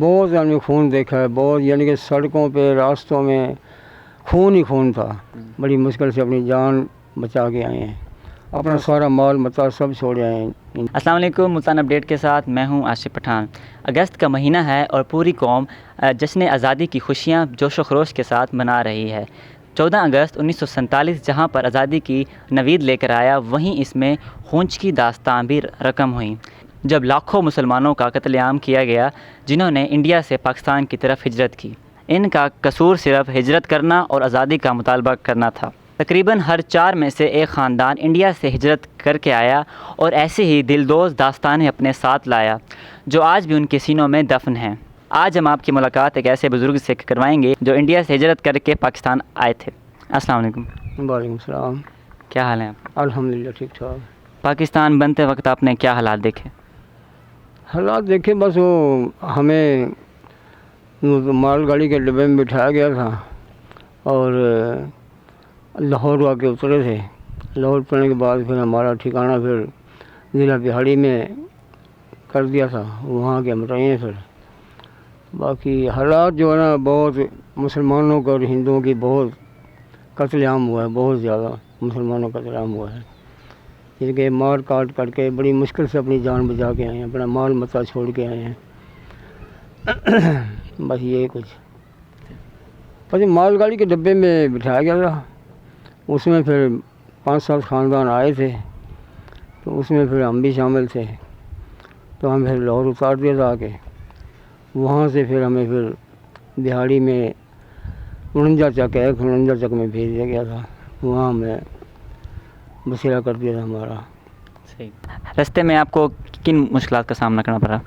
بہت آدمی خون دیکھا ہے، بہت، یعنی کہ سڑکوں پہ راستوں میں خون ہی خون تھا. بڑی مشکل سے اپنی جان بچا کے آئے ہیں، اپنا سارا مال متا سب چھوڑے آئے ہیں. السلام علیکم. ملتان اپڈیٹ کے ساتھ میں ہوں عاشق پٹھان. اگست کا مہینہ ہے اور پوری قوم جشن آزادی کی خوشیاں جوش و خروش کے ساتھ منا رہی ہے. 14 اگست 1947 جہاں پر آزادی کی نوید لے کر آیا، وہیں اس میں خونچ کی داستان بھی رقم ہوئیں، جب لاکھوں مسلمانوں کا قتل عام کیا گیا جنہوں نے انڈیا سے پاکستان کی طرف ہجرت کی. ان کا قصور صرف ہجرت کرنا اور آزادی کا مطالبہ کرنا تھا. تقریباً ہر 4 میں سے ایک خاندان انڈیا سے ہجرت کر کے آیا اور ایسے ہی دلدوز داستانیں اپنے ساتھ لایا جو آج بھی ان کے سینوں میں دفن ہیں. آج ہم آپ کی ملاقات ایک ایسے بزرگ سے کروائیں گے جو انڈیا سے ہجرت کر کے پاکستان آئے تھے. السلام علیکم. وعلیکم السلام. کیا حال ہیں آپ؟ الحمدللہ ٹھیک ٹھاک. پاکستان بنتے وقت آپ نے کیا حالات دیکھے؟ حالات دیکھے، بس وہ ہمیں مال گاڑی کے ڈبے میں بٹھایا گیا تھا اور لاہور آ کے اترے تھے. لاہور اترنے کے بعد پھر ہمارا ٹھکانہ پھر ضلع بہاڑی میں کر دیا تھا، وہاں کے ہم رہے ہیں. پھر باقی حالات جو ہے نا، بہت مسلمانوں کا اور ہندوؤں کی بہت قتل عام ہوا ہے، بہت زیادہ مسلمانوں کا قتل عام ہوا ہے. جن کے مار کاٹ کر کے بڑی مشکل سے اپنی جان بچا کے آئے ہیں، اپنا مال متا چھوڑ کے آئے ہیں. بس یہی کچھ. بس مال گاڑی کے ڈبے میں بٹھایا گیا تھا، اس میں پھر 5-7 خاندان آئے تھے، تو اس میں پھر ہم بھی شامل تھے. تو ہم پھر لاہور اتار دیا تھا آ کے. وہاں سے پھر ہمیں پھر بہاڑی میں 49 چک ہے، 49 چک میں بھیج دیا گیا تھا. وہاں ہمیں بسیرا کر دیا تھا ہمارا. صحیح. رستے میں آپ کو کن مشکلات کا سامنا کرنا پڑا؟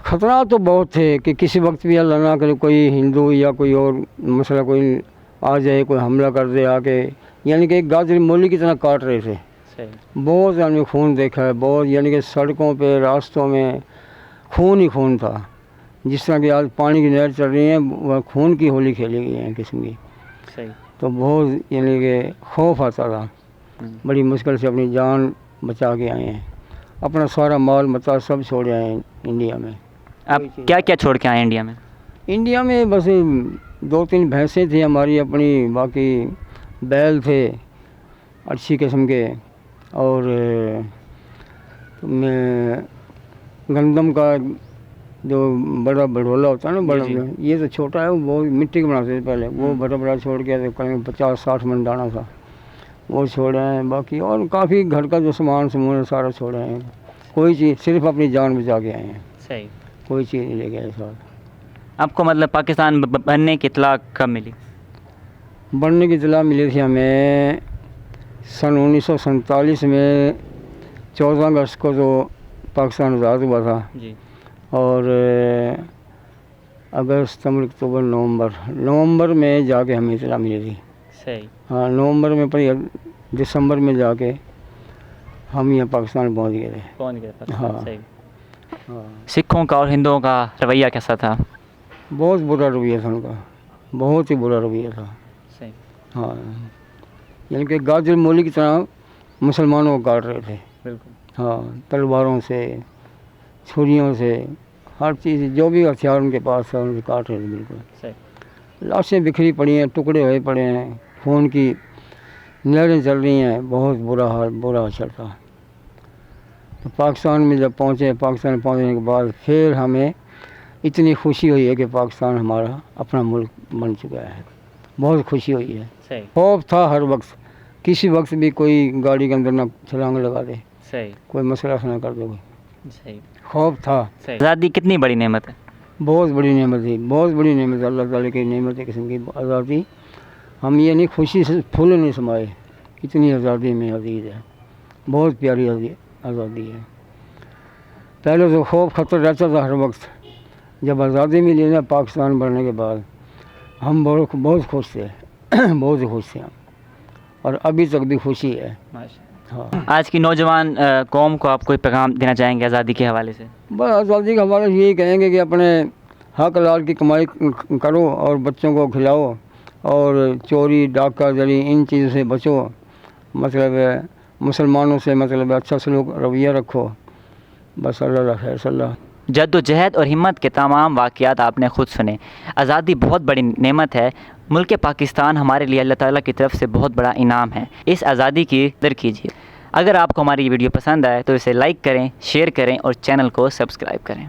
خطرات تو بہت تھے کہ کسی وقت بھی اللہ نہ کرے کوئی ہندو یا کوئی اور مسئلہ کوئی آ جائے، کوئی حملہ کر دے آ کے، یعنی کہ ایک گاجر مولی کی طرح کاٹ رہے تھے. بہت آدمی خون دیکھا ہے، بہت، یعنی کہ سڑکوں پہ راستوں میں خون ہی خون تھا. جس طرح کہ آج پانی کی نہر چل رہی ہیں، وہ خون کی ہولی کھیلی گئی ہے قسم کی. تو بہت، یعنی کہ خوف آتا تھا. بڑی مشکل سے اپنی جان بچا کے آئے ہیں، اپنا سارا مال متا سب چھوڑے آئے ہیں انڈیا میں. آپ کیا کیا چھوڑ کے آئے انڈیا میں؟ انڈیا میں بس 2-3 بھینسیں تھیں ہماری اپنی، باقی بیل تھے اچھی قسم کے، اور گندم کا جو بڑا بڑھولا ہوتا ہے نا، بڑا یہ تو چھوٹا ہے، وہ مٹی کے بناتے تھے پہلے، وہ بڑا بڑا چھوڑ کے 50-60 من دانا تھا، وہ چھوڑے ہیں. باقی اور کافی گھر کا جو سامان سارا چھوڑے ہیں. کوئی چیز، صرف اپنی جان بچا کے آئے ہیں. صحیح. کوئی چیز نہیں لے گئے ساتھ. آپ کو مطلب پاکستان بننے کی اطلاع کب ملی؟ بننے کی اطلاع ملی تھی ہمیں سن 1947 میں 14 اگست کو جو پاکستان آزاد ہوا تھا. جی. اور اگست، ستمبر، اکتوبر، نومبر میں جا کے ہمیں اطلاع ملی تھی. صحیح. ہاں، نومبر میں دسمبر میں جا کے ہم یہاں پاکستان پہنچ گئے تھے. ہاں. صحیح. سکھوں کا اور ہندوؤں کا رویہ کیسا تھا؟ بہت برا رویہ تھا ان کا، بہت ہی برا رویہ تھا. صحیح. ہاں، یعنی کہ گاجر مولی کی طرح مسلمانوں کو کاٹ رہے تھے. بالکل. ہاں، تلواروں سے، چھریوں سے، ہر چیز جو بھی ہتھیار ان کے پاس تھا ان سے کاٹ رہے تھے. بالکل. صحیح. لاشیں بکھری پڑی ہیں، ٹکڑے ہوئے پڑے ہیں، خون کی نہریں چل رہی ہیں. بہت برا حشر تھا. تو پاکستان میں جب پاکستان پہنچنے کے بعد پھر ہمیں اتنی خوشی ہوئی ہے کہ پاکستان ہمارا اپنا ملک بن چکا ہے. بہت خوشی ہوئی ہے. خوف تھا ہر وقت، کسی وقت بھی کوئی گاڑی کے اندر نہ چھلانگ لگا دے. صحیح. کوئی مسئلہ نہ کر دے. صحیح. خوف تھا. آزادی کتنی بڑی نعمت ہے؟ بہت بڑی نعمت تھی، بہت بڑی نعمت ہے. اللہ تعالیٰ کی نعمت قسم کی آزادی. ہم یہ نہیں خوشی سے پھول نہیں سمائے، اتنی آزادی میں عزیز ہے. بہت پیاری آزادی ہے. پہلے تو خوف خطر رہتا تھا ہر وقت. جب آزادی ملی نا پاکستان بننے کے بعد، ہم بہت خوش تھے. بہت خوش تھے ہم، اور ابھی تک بھی خوشی ہے. ہاں. آج کی نوجوان قوم کو آپ کوئی پیغام دینا چاہیں گے آزادی کے حوالے سے؟ بس آزادی کے حوالے سے یہی کہیں گے کہ اپنے حق حلال کی کمائی کرو اور بچوں کو کھلاؤ، اور چوری ڈاکہ زری ان چیزوں سے بچو. مطلب مسلمانوں سے مطلب اچھا سلوک رویہ رکھو. بس اللہ خیر صلی اللہ. جد و جہد اور ہمت کے تمام واقعات آپ نے خود سنے۔ آزادی بہت بڑی نعمت ہے۔ ملک پاکستان ہمارے لیے اللہ تعالیٰ کی طرف سے بہت بڑا انعام ہے۔ اس آزادی کی قدر کیجیے۔ اگر آپ کو ہماری یہ ویڈیو پسند آئے تو اسے لائک کریں، شیئر کریں اور چینل کو سبسکرائب کریں۔